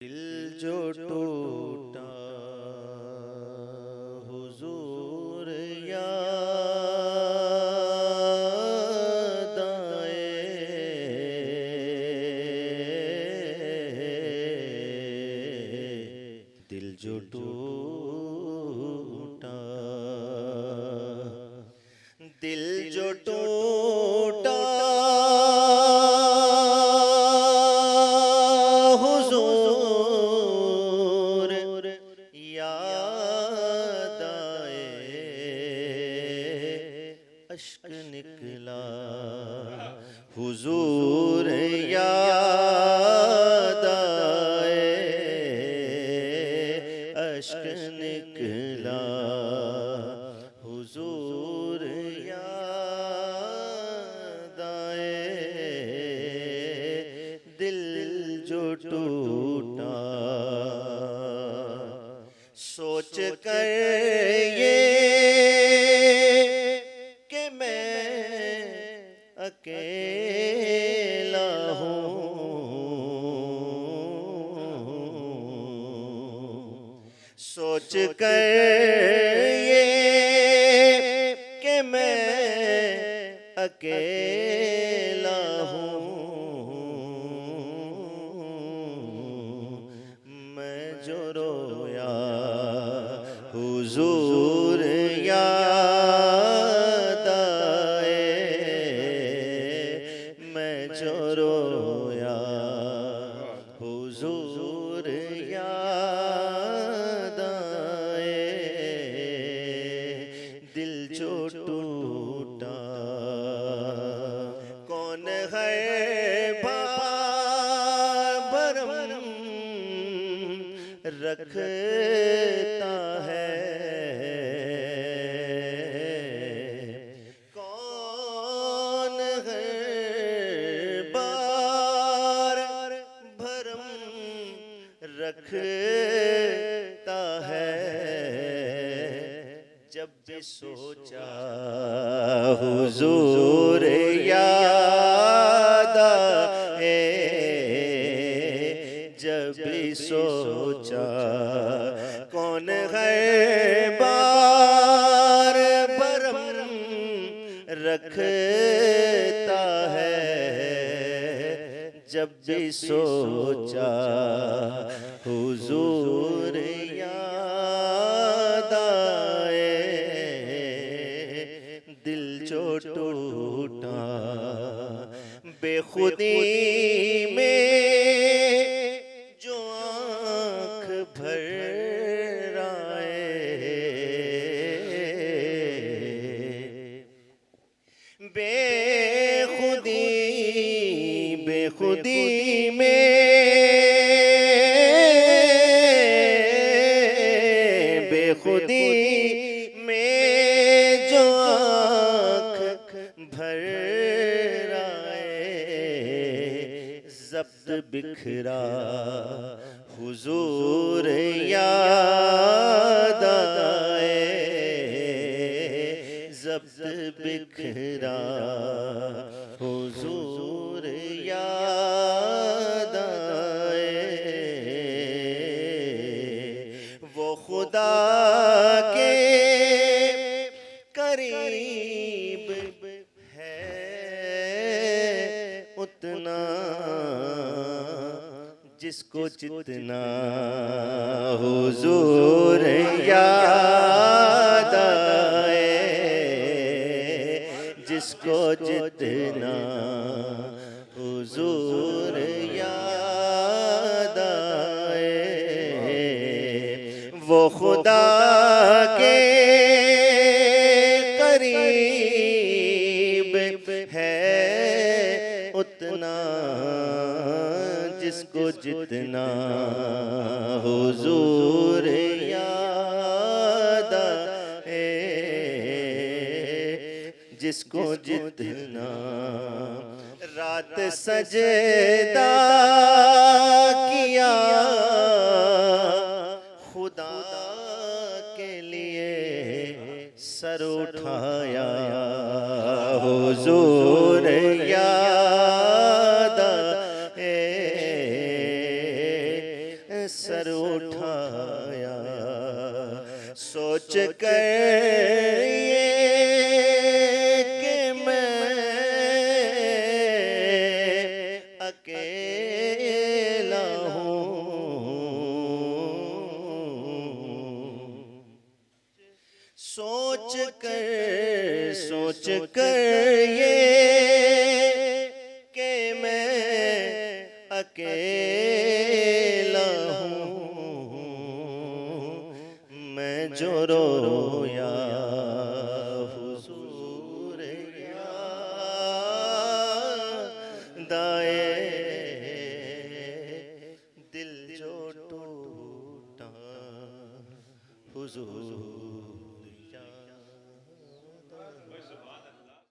दिल जो टूटा हुजूर याद आए। दिल जो टूटा, दिल जो टूटा हुजूर याद आए। अश्क निकला हुजूर याद आए। अश्क निकला हुजूर याद आए। दिल जो टूटा सोच कर ये कि मैं अकेला हूँ, सोच कर ये कि मैं अकेला हूँ। मैं जो रोया हुजूर याद आए। मैं जो रोया हुजूर याद आए। दिल जो टूटा कौन है भरम रखता है, कौन है बार भरम रखता है। जब भी सोचा हुजूर याद आए, जब भी सोचा कौन है बार भरम रखता है। जब भी सोचा हुजूर याद आए। दिल जो टूटा बेखुदी में जो आँख भर आए। बेखुदी बेखुदी में, बेखुदी में जो आँख भर जब्त बिखरा हुजूर याद आए। जब्त बिखरा हुजूर याद आए। वो खुदा के करीब है उतना जिसको जितना हुजूर याद आए। जिसको जितना हुजूर याद आए। वो खुदा के करीब है उतना जिसको जितना हुजूर याद आए। जिसको जितना रात सजदा किया खुदा के लिए सर उठाया हुजूर याद आए। सर उठाया, सोच कर ये कि मैं अकेला हूँ, सोच कर ये कि मैं अकेला हूँ, मैं जो रोया हुजूर दाए दिल जो टूटा हुजूर